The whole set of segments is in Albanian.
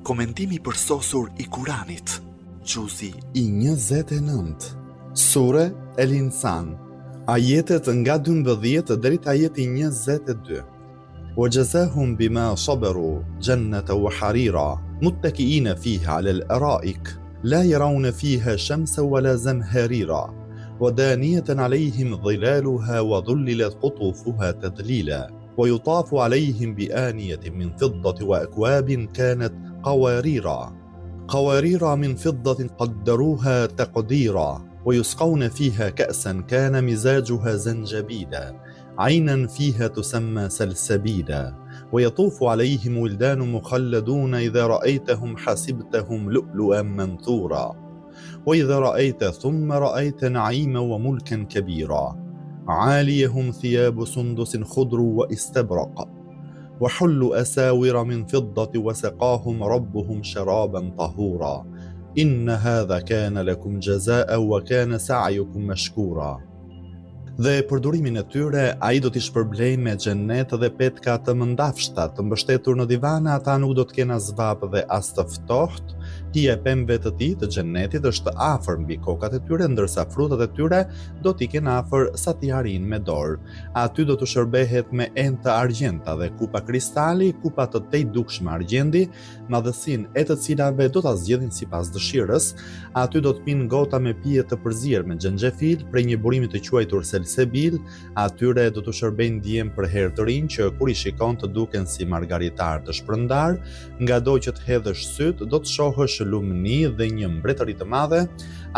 Komentimi përsosur I Kuranit. Gjuzi I 29. Sure El Insan. Ajetet nga 12 deri te ajeti 22. وجزاهم بما صبروا جنة وحريرا متكئين فيها على الأرائك لا يرون فيها شمسا ولا زمهريرا ودانية عليهم ظلالها وظللت قطوفها تذليلا ويطاف عليهم بآنية من فضة وأكواب كانت قوارير من فضة قدروها تقديرا ويسقون فيها كأسا كان مزاجها زنجبيلا عينا فيها تسمى سلسبيلا ويطوف عليهم ولدان مخلدون إذا رأيتهم حسبتهم لؤلؤا منثورا وإذا رأيت ثم رأيت نعيما وملكا كبيرا عاليهم ثياب سندس خضر واستبرق وحلوا أساور من فضة وسقاهم ربهم شرابا طهورا إن هذا كان لكم جزاء وكان سعيكم مشكورا. Dhe përdorimin e tyre, ai do t'i shpërblej me xhenet dhe petka të mëndafshta, të mbështetur në divane, ata nuk do të kenë as vapë dhe as të ftohtë. Hija e pemëve të tij të xhenetit është afër mbi kokat e tyre, ndërsa frutat e tyre do t'i kenë afër sa t'i harin me dorë. Aty do të shërbehet me enë të argjenta dhe kupa kristali, kupa të tejdukshme argjendi, madhësinë e të cilave do ta zgjedhin sipas dëshirës. Aty do të pinë gota me pije të përzier me xhenxhefil, prej një burimi të quajtur selsebil. Atyre do të shërbejnë djem për herë të rinj që kur I shikon të duken si margaritar të shpërndar, ngado që të hedhësh syt do të shohësh lumni dhe një mbretëri të madhe.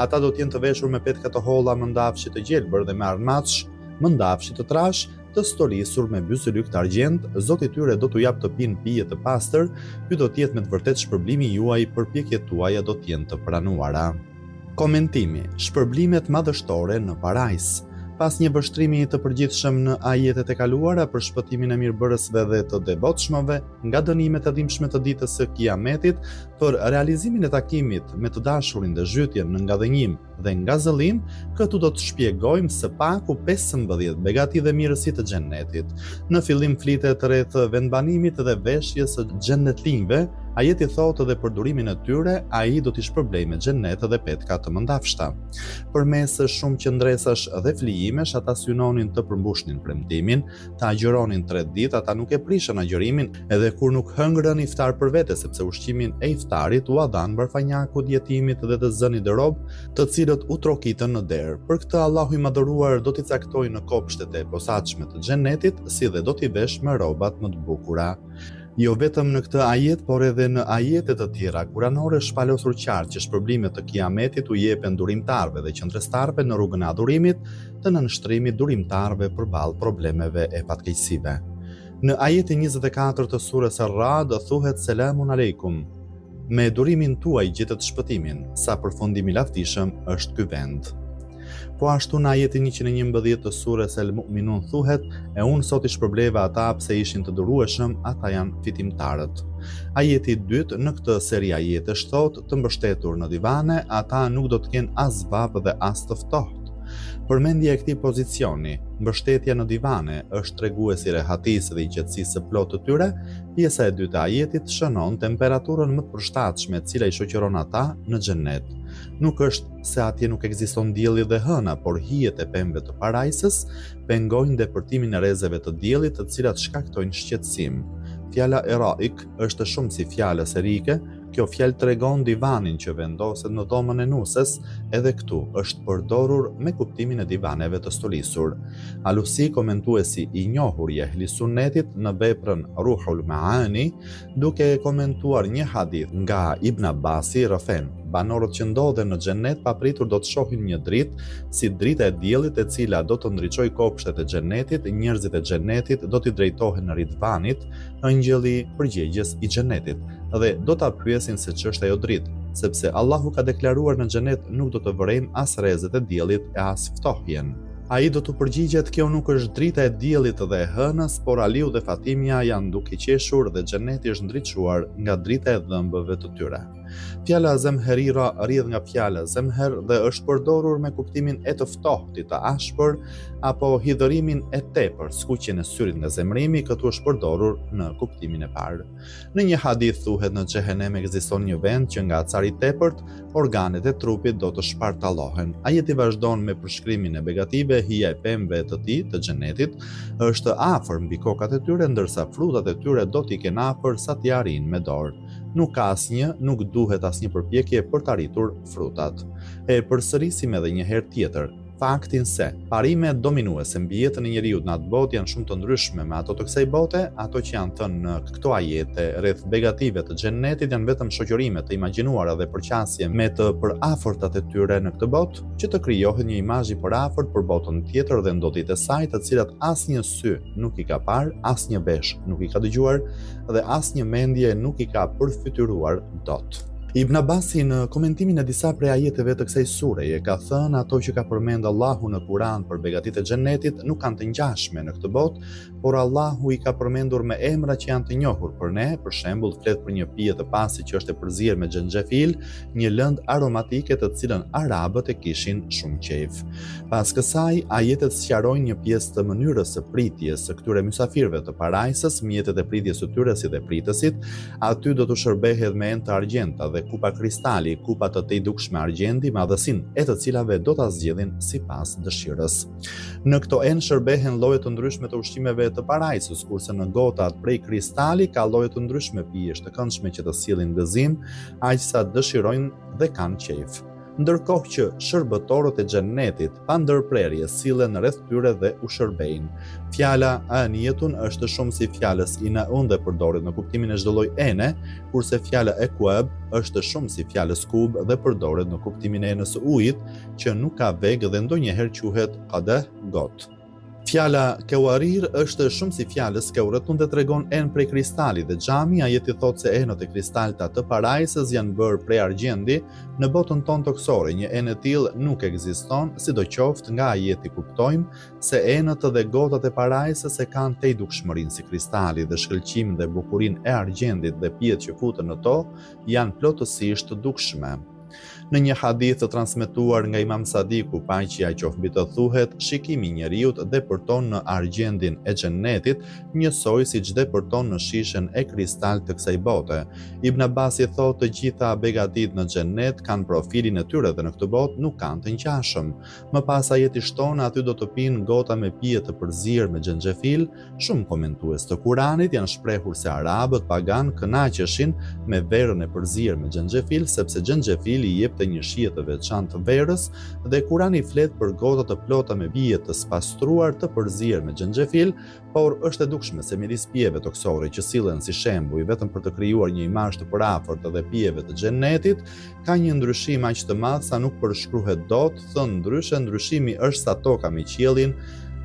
Ata do të jenë të veshur me petka të holla, mëndafshi të gjelbër dhe me armatsh, mëndafshi të trash, të stolisur me bysylyk të argjend. Zoti I tyre do t'u jap të pinë pije të pastër. Ky do të jetë me të vërtetë shpërblimi juaj, përpjekjet tuaja do të jenë të pranuara. Komentimi: Shpërblimet madhështore në parajs. Pas një vështrimi të përgjithshëm në ajetet e kaluara për shpëtimin e mirëbërësve dhe të devotshmëve nga dënimet e dhimbshme të ditës së Kiametit, për realizimin e takimit me të dashurin dhe zhytjen në ngadhënjim dhe nga zëllim, këtu do të shpjegojmë së paku 15 begati dhe mirësi të xhenetit. Në fillim flitet rreth vendbanimit dhe veshjes së xhenetlinjve. Ajeti thotë dhe për durimin e tyre, ai do t'i shpërblej me xhenet dhe petka të mëndafshta. Përmes shumë qëndresash dhe flijimesh, ata synonin të përmbushnin premtimin, të agjëronin 3 ditë, ata nuk e prishën agjërimin, edhe kur nuk hëngrën iftar për vete, sepse ushqimin e iftarit u dhan bërfanjakut, jetimit dhe të zënit e rob, të cilët u trokitën në derë. Për këtë Allahu I madhëruar do t'i caktojë në kopshtet e posaçme të xhenetit, si dhe do t'i vesh me robat më të bukura. Jo vetëm në këtë ajet, por edhe në ajetet të tjera kuranore shpalosur qartë që shpërblimet të Kiametit u jepen durimtarëve dhe qëndrestarëve në rrugën e adhurimit, të nënshtrimit durimtarëve përballë problemeve e fatkeqësive. Në ajetin 24 të surës Ar-Ra'd thuhet Selamun aleikum. Me durimin tuaj gjetët shpëtimin, sa përfundim I laftishëm është ky vend. Po ashtu në ajetin 111 të surës El Mu'minun thuhet, e unë sot I shpërbleva ata pse ishin të durueshëm, ata janë fitimtarët. Ajeti 2 në këtë seri ajetesh thotë, të mbështetur në divane, ata nuk do të kenë as vapë dhe as të ftohtë. Përmendja e këtij pozicioni, mbështetja në divane, është treguesi rehatisë dhe I qetësisë së plotë të tyre. Pjesa e dytë e ajetit shënon temperaturën më të përshtatshme e cila I shoqëron ata në xhenet. Nuk është se atje nuk ekziston dielli dhe hëna, por hijet e pemëve të parajsës pengojnë depërtimin e rrezeve të diellit, të cilat shkaktojnë shqetësim. Fjala eraik është shumë si fjalës erike. Kjo fjalë tregon divanin që vendoset në dhomën e nusës, edhe këtu është përdorur me kuptimin e divaneve të stolisur. Alusi, komentuesi I njohur I ehli sunnetit në veprën Ruhul Maani, duke komentuar një hadith nga Ibn Abbasi rrëfen, banorët që ndodhen në xhenet papritur do të shohin një dritë, si drita e diellit, e cila do të ndriçojë kopshtet e xhenetit. Njerëzit e xhenetit do t'i drejtohen në Ridvanit, ëngjëlli përgjegjës I xhenetit, dhe do ta pyesin se ç'është ajo dritë, sepse Allahu ka deklaruar në xhenet nuk do të vërejmë as rrezet e diellit e as ftohjen. Ai do të përgjigjet, kjo nuk është drita e diellit dhe e hënës, por Aliu dhe Fatimia janë duke qeshur dhe xheneti është ndriçuar nga drita e dhëmbëve të tyre. Fjala zemherira rrjedh nga fjala zemher dhe është përdorur me kuptimin e të ftohtit, të ashpër apo hidhërimin e tepër, skuqjen e syrit nga zemrimi, këtu është përdorur në kuptimin e parë. Në një hadith thuhet në xhehenem ekziston një vend që nga acar i tepërt organet e trupit do të shpartallohen. Ajeti vazhdon me përshkrimin e begative, hija e pemëve të tij të xhenetit është afër mbi kokat e tyre, ndërsa frutat e tyre do t'i kenë afër sa t'i arrijnë me dorë. Nuk duhet asnjë përpjekje për të arritur frutat. E përsërisim edhe një herë tjetër faktin se parimet dominuese mbi jetën e njeriut në atë botë janë shumë të ndryshme me ato të kësaj bote. Ato që janë thënë në këto ajete rreth begative të xhenetit janë vetëm shoqërime të imagjinuara dhe përqasje me të përafërtat e tyre në këtë botë, që të krijohet një imazh i përafërt për botën tjetër dhe ndotjet e saj, të cilat asnjë sy nuk i ka parë, asnjë vesh nuk i ka dëgjuar dhe asnjë mendje nuk i ka përfytyruar dot. Ibn Abbasi në komentimin e disa prej ajeteve të kësaj sureje ka thënë ato që ka përmend Allahu në Kur'an për begatitë e xhenetit nuk kanë të ngjashme në këtë botë, por Allahu i ka përmendur me emra që janë të njohur për ne. Për shembull, flet për një pije të pastër që është e përzier me xhenxhefil, një lëndë aromatike të cilën arabët e kishin shumë qejf. Pas kësaj, ajetet sqarojnë një pjesë të mënyrës së pritjes së këtyre mysafirëve të parajsës, mjetet e pritjes së tyre si dhe pritësit. Aty do të shërbehet me enë të argjenta dhe kupa kristali, kupa të tej dukshme argjendi, madhësinë e të cilave do ta zgjedhin sipas dëshirës. Në këto enë shërbehen lloje të ndryshme të ushqimeve të parajsës, kurse në gotat prej kristali ka lloje të ndryshme pijesh të këndshme që të sillin gëzim, aq sa dëshirojnë dhe kanë qejf. Ndërkohë që shërbëtorët e xhenetit pa ndërprerje sillen rreth tyre dhe u shërbejnë. Fjala aniyetun është shumë si fjalës inaun dhe përdoret në kuptimin e çdo lloji ene, kurse fjala ekuab është shumë si fjalës kub dhe përdoret në kuptimin e enës së ujit, që nuk ka veg dhe ndonjëherë quhet qadah, got. Fjala kewarir është shumë si fjalës keuretun dhe tregon enë prej kristali dhe xhami. Ajeti thotë se enët e kristalta të parajsës janë bërë prej argjendi. Në botën tonë toksore një enë e tillë nuk ekziston, sidoqoftë nga ajeti kuptojmë se enët dhe gotat e parajsës e kanë tej dukshmërinë si kristali dhe shkëlqimin dhe bukurinë e argjendit dhe pijet që futen në to janë plotësisht të dukshme. Në një hadith të transmetuar nga Imam Sadiku, paqja i qoftë mbi të, thuhet: shikimi i njeriut depërton në argjendin e xhenetit njësoj siç depërton në shishen e kristal të kësaj bote. Ibn Abbasi thotë të gjitha begatit në xhenet kanë profilin e tyre dhe në këtë botë nuk kanë të ngjashëm. Më pas ajeti shton aty do të pinë gota me pije të përzier me xhenxhefil. Shumë komentues të Kuranit janë shprehur se arabët pagan kënaqeshin me verën e përzier me xhenxhefil, sepse xhenxhefili i jepte një shije të veçantë të verës dhe Kurani flet për gota të plota me pije të spastruar të përzier me xhenxhefil, por është e dukshme se midis pijeve toksore që sillen si shembuj vetëm për të krijuar një imazh të përafërt dhe pijeve të xhenetit ka një ndryshim aq të madh sa nuk përshkruhet dot. Thënë ndryshe, ndryshimi është sa toka me qiellin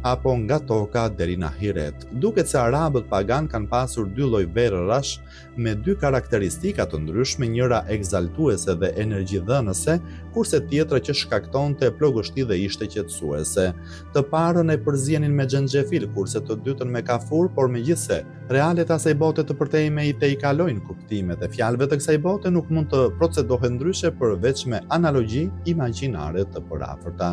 apo nga toka deri në ahiret. Duket se arabët pagan kanë pasur dy lloj verërash me dy karakteristika të ndryshme, njëra egzaltuese dhe energjidhënëse, kurse tjetra që shkaktonte plogështi dhe ishte qetësuese. Të parën e përzienin me xhenxhefil, kurse të dytën me kafur, por megjithse realet e asaj bote të përtejme i kalojnë kuptimet e fjalëve të kësaj bote, nuk mund të procedohet ndryshe përveç me analogji imagjinare të përafërta.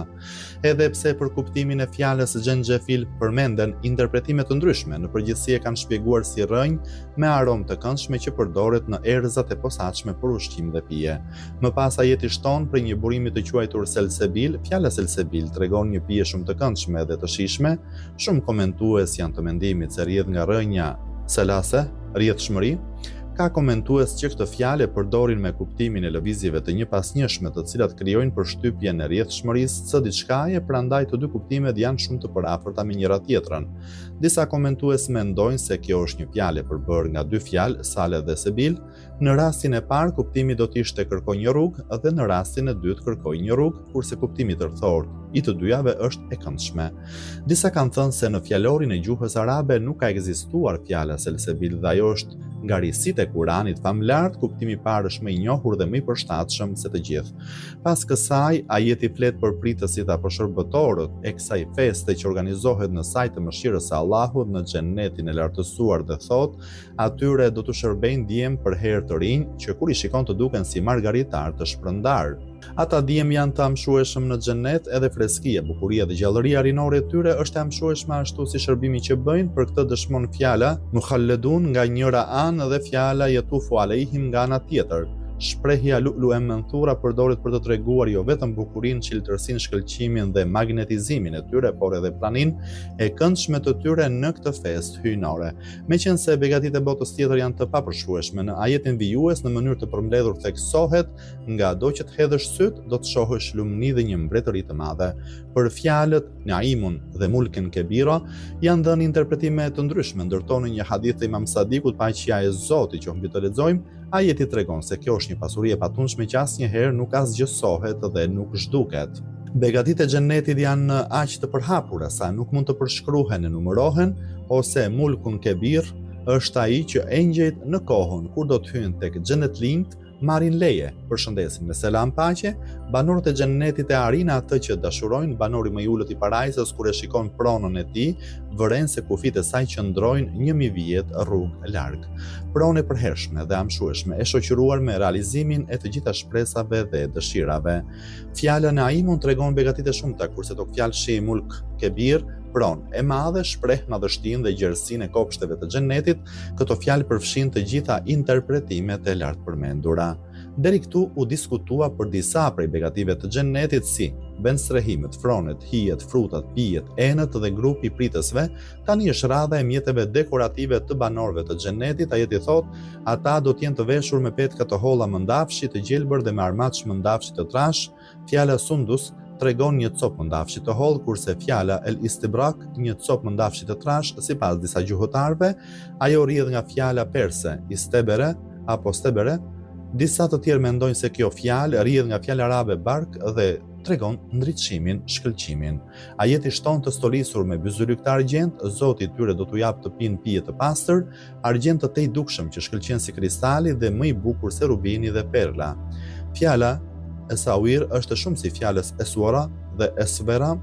Edhe pse për kuptimin e fjalës xhenxhefil përmenden interpretime të ndryshme, në përgjithësi e kanë shpjeguar si rrënjë me aromë të këndshme që përdoret në erëzat e posaçme për ushqim dhe pije. Më pas ajeti shton për një burimi të quajtur selsebil. Fjala selsebil tregon një pije shumë të këndshme dhe të shijshme. Shumë komentues janë të mendimit se rrjedh nga rrënja selase, rrjedhshmëri. Ka komentues që këtë fjalë përdorin me kuptimin e lëvizjeve të njëpasnjëshme të cilat krijojnë përshtypjen e rrjedhshmërisë së diçkaje, prandaj të dy kuptimet janë shumë të përafërta me njëra tjetrën. Disa komentues mendojnë se kjo është një fjalë e përbërë nga dy fjalë, sale dhe sebil. Në rastin e parë kuptimi do të ishte kërkoj një rrugë dhe në rastin e dytë kërkoj një rrugë, kurse kuptimi tërthor i të dyjave është e këndshme. Disa kanë thënë se në fjalorin e gjuhës arabe nuk ka ekzistuar fjala selsebil dhe ajo është nga risitë e Kuranit famlar. Kuptimi i parë është më i njohur dhe më i përshtatshëm se të gjithë. Pas kësaj, ajeti flet për pritësit apo shërbëtorët e kësaj feste që organizohet në saj të mëshirës së Allahut në xhenetin e lartësuar dhe thot: atyre do të shërbejnë djem për herë të rinj që kur I shikon të duken si margaritar të shpërndar. Ata djem janë të amshueshëm në xhenet, edhe freskia, bukuria dhe gjallëria rinore e tyre është e amshueshme ashtu si shërbimi që bëjnë, për këtë dëshmon fjala mukhalledun nga njëra anë dhe fjala yatufu alehim nga ana tjetër. Shprehja lu'lu'an manthura përdoret për të treguar jo vetëm bukurinë, çiltërsinë, shkëlqimin dhe magnetizimin e tyre, por edhe praninë e këndshme të tyre në këtë festë hyjnore. Meqense begatitë e botës tjetër janë të papërshkrueshme, në ajetin vijues në mënyrë të përmbledhur theksohet, ngado që të hedhësh syt do të shohësh lumni dhe një mbretëri të madhe. Për fjalët Naimun dhe Mulken Kebira janë dhënë interpretime të ndryshme, ndërtonë një hadith të Imam Sadikut, paqja e Zotit që mbi të lexojmë. Ajeti tregon se kjo është një pasuri e patundshme që asnjëherë nuk asgjësohet dhe nuk zhduket. Begatitë e xhenetit janë aq të përhapura sa nuk mund të përshkruhen e numërohen, ose Mulkun Kebir është ai që engjëjt në kohën kur do të hyjnë tek xhenetlinjt marrin leje, përshëndesin me selam paqe, banorët e xhenetit e arrin atë që dashurojnë, banori më I ulët I parajsës kur e shikon pronën e tij, vëren se kufit e saj qëndrojnë 1000 vjet rrugë larg. Pronë e përhershme dhe amshueshme, e shoqëruar me realizimin e të gjitha shpresave dhe dëshirave. Fjala Naimun tregon begatitë e shumta, kurse tok fjalëshi Mulk Kebir pronë e madhe shpreh madhështinë dhe gjerësinë e kopshteve të xhenetit. Këto fjalë përfshin të gjitha interpretimet e lartë përmendura. Deri këtu u diskutua për disa prej begative të xhenetit si bensrehimet, fronet, hijet, frutat, pijet, enët dhe grupi I pritësve. Tani është radha e mjeteve dekorative të banorëve të xhenetit. Ajeti thot, ata do të jenë të veshur me petka të holla mëndafshi, të gjelbër dhe me armatsh mëndafshi të trash. Fjala sundus tregon një copë mëndafshi të hollë, kurse fjala el istibrak një copë mëndafshi të trash. Sipas disa gjuhëtarëve, ajo rrjedh nga fjala perse istebere apo stebere. Disa të tjerë mendojnë se kjo fjalë rrjedh nga fjala arabe bark dhe tregon ndriçimin, shkëlqimin. Ajeti shton të stolisur me byzylyk të argjend, Zoti I tyre do t'u japë të pinë pije të pastër, argjend të dukshëm që shkëlqen si kristali dhe më I bukur se rubini dhe perla. Fjala Esawir është shumë si fjalës Eswara dhe Eswera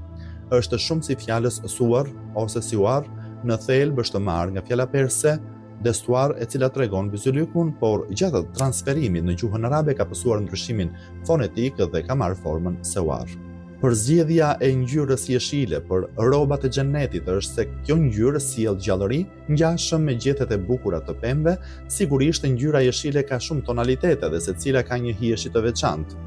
është shumë si fjalës Suar ose Siwar, në thelb është marrë nga fjala perse destuar, e cila tregon byzylykun, por gjatë transferimit në gjuhën arabe ka pësuar ndryshimin fonetik dhe ka marrë formën Sewar. Përzgjedhja e ngjyrës jeshile për rrobat e xhenetit është se kjo ngjyrë sjell gjallëri, ngjashëm me gjethet e bukura të pemëve. Sigurisht ngjyra jeshile ka shumë tonalitete dhe secila ka një hijeshi të veçantë.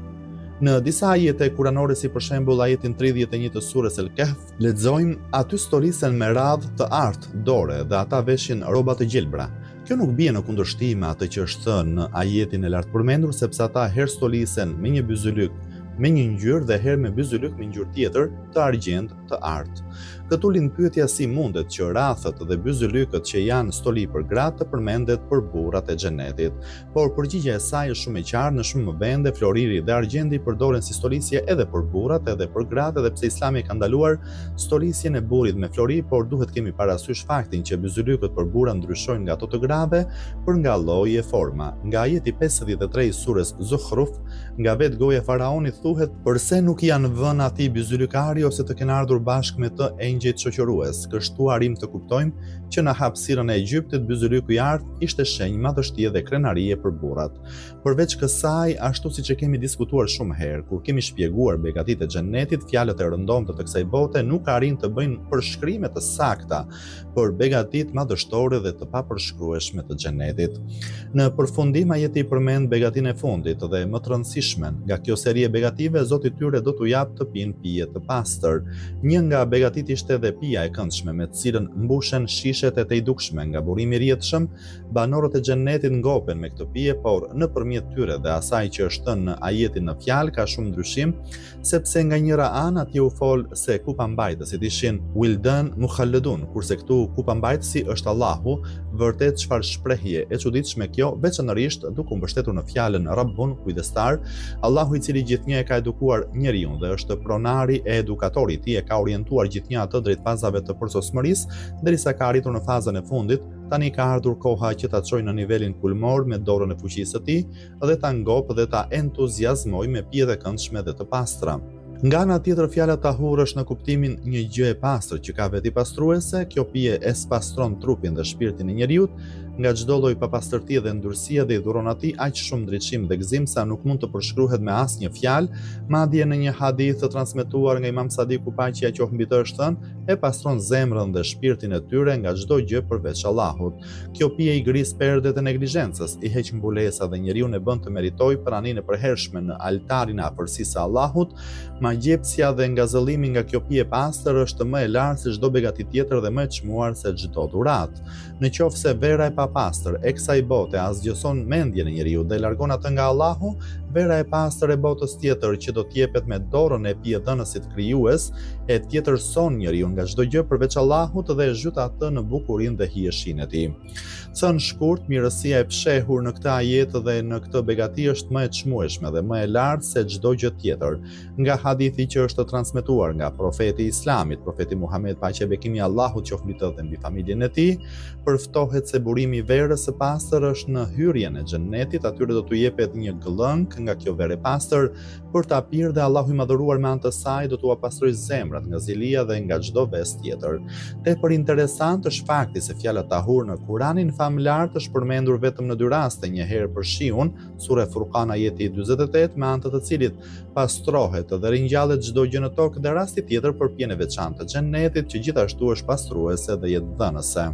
Në disa ajete kuranore, si për shembull ajetin 31 të surës El-Kahf, lexojmë aty stolisen me radhë të artë dore dhe ata veshin rroba të gjelbra. Kjo nuk bie në kundërshtim me atë që është thënë në ajetin e lartë përmendur, sepse ata herë stolisen me një byzylyk me një ngjyrë dhe herë me byzylyk me ngjyrë tjetër të argjend të artë. Këtu lind pyetja si mundet që rrathët dhe byzylykët që janë stoli për gratë të përmendet për burrat e xhenetit. Por përgjigjja e saj është shumë e qartë. Në shumë vende floriri dhe argjendi përdoren si stolisje edhe për burrat edhe për gratë, edhe pse Islami ka ndaluar stolisjen e burrit me flori, por duhet kemi parasysh faktin që byzylykët për burra ndryshojnë nga ato të grave për nga lloji e forma. Nga ajeti 53 I surës Zukhruf, nga vetë goja e faraonit thuhet, përse nuk janë vënë atij byzylykari ose të kenë ardhur bashkë me të engjëjt shoqërues. Kështu arrim të kuptojmë që në hapësirën e Egjiptit byzylyku I artë ishte shenjë madhështie dhe krenarie për burrat. Përveç kësaj, ashtu siç e kemi diskutuar shumë herë, kur kemi shpjeguar begatitë e xhenetit, fjalët e rëndomta të kësaj bote nuk arrin të bëjnë përshkrime të sakta për begatitë madhështore dhe të papërshkrueshme të xhenetit. Në përfundim ajeti I përmend begatinë e fundit dhe më të rëndësishmen. Nga kjo seri e begative, Zoti I tyre do t'u japë të pinë pije të pastër. Një nga begatitë ishte edhe pija e këndshme me të cilën mbushen shishet e të dukshme nga burimi I rrjedhshëm. Banorët e xhenetit ngopen me këtë pije, por nëpërmjet tyre dhe asaj që është thënë në ajetin në fjalë ka shumë ndryshim, sepse nga njëra anë atje u fol se kupambajtësit ishin Wildan Mukhalledun, kurse këtu kupambajtësi është Allahu. Vërtet çfarë shprehje e çuditshme kjo, veçanërisht duke u mbështetur në fjalën Rabbun, kujdestar, Allahu I cili gjithnjë e ka edukuar njeriu dhe është pronari e edukatori I tij, e ka orientuar gjithnjë atë drejt fazave të përsosmërisë, derisa ka arritur në fazën e fundit. Tani ka ardhur koha që ta çojë në nivelin kulmor me dorën e fuqisë së tij dhe ta ngopë dhe ta entuziazmojë me pije të këndshme dhe të pastra. Nga ana tjetër, fjala tahur është në kuptimin një gjë e pastër që ka veti pastruese. Kjo pije e spastron trupin dhe shpirtin e njeriut nga çdo lloj papastërtie dhe ndyrësia dhe i dhuron atij aq shumë ndriçim dhe gëzim sa nuk mund të përshkruhet me asnjë fjalë. Madje në një hadith të transmetuar nga Imam Sadiku, paqja qoftë mbi të, është thënë: e pastron zemrën dhe shpirtin e tyre nga çdo gjë përveç Allahut. Kjo pije i gris perdet e neglizhencës, i heq mbulesa dhe njeriu e bën të meritoj praninë e përhershme në altarin e afërsisë së Allahut. Magjepsja dhe ngazëllimi nga kjo pije pastër është më e lartë se çdo begati tjetër dhe më e çmuar se çdo dhuratë. Nëse vera e papastër e kësaj bote asgjëson mendjen e njeriu dhe largon atë nga Allahu, vera e pastër e botës tjetër që do t'jepet me dorën e pijedhënësit krijues e tjetërson njeriu nga çdo gjë përveç Allahut dhe e zhyt atë në bukurinë dhe hijeshinë e tij. Thënë shkurt, mirësia e fshehur në këtë ajet dhe në këtë begati është më e çmueshme dhe më e lartë se çdo gjë tjetër. Nga hadithi që është transmetuar nga profeti i Islamit, profeti Muhammed, paqja e bekimi i Allahut qoftë mbi të dhe mbi familjen e tij, përftohet se burimi i verës së pastër është në hyrjen e xhennetit. Atyre do t'u jepet një gëllëng nga kjo verë e pastër për ta pirë dhe Allahu i madhëruar me anë të saj do t'u pastrojë zemrat nga zilia dhe nga çdo vesë tjetër. Tepër interesant është fakti se fjala tahur në Kuranin famlar është përmendur vetëm në 2 raste, një herë për shiun, sura Furqan ajeti 48, me anë të cilit pastrohet dhe ringjallet çdo gjë në tokë, dhe rasti tjetër për pijen e veçantë të xhennetit që gjithashtu është pastruese dhe jetëdhënëse.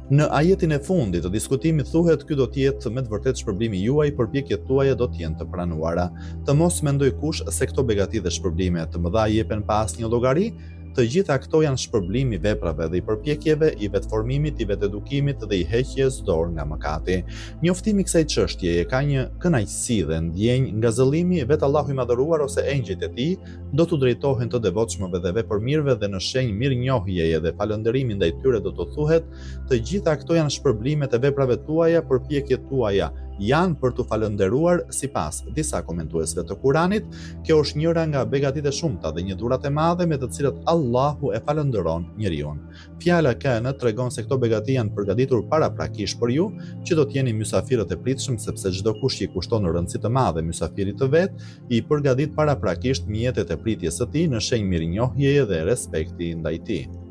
Në ajetin e fundit të diskutimit thuhet: ky do të jetë me të vërtetë shpërblimi juaj, përpjekjet tuaja do të jenë të pranuara. Të mos mendoj kush se këto begati dhe shpërblime të mëdha jepen pa asnjë llogari. Të gjitha këto janë shpërblimi i veprave dhe i përpjekjeve, i vetformimit, i vetedukimit dhe i heqjes dorë nga mëkati. Njoftimi i kësaj çështjeje ka një kënaqësi dhe ndjenjë ngazëllimi. Vetë Allahu i madhëruar ose engjëjt e tij do t'u drejtohen të devotshmëve dhe vepërmirëve dhe në shenjë mirënjohjeje dhe falënderimi ndaj tyre do të thuhet: të gjitha këto janë shpërblimet e veprave tuaja, përpjekjet tuaja janë për të falënderuar. Sipas disa komentuesve të Kuranit, kjo është njëra nga begatitë e shumta dhe një dhuratë e madhe me të cilat Allahu e falënderon njeriu. Fjala kana tregon se këto begati janë përgatitur paraprakisht për ju, që do të jeni mysafirët e pritshëm, sepse çdo kush që i kushton rëndësi të madhe mysafirit të vet, i përgatit paraprakisht mjetet e pritjes së tij në shenjë mirënjohjeje dhe respekti ndaj tij.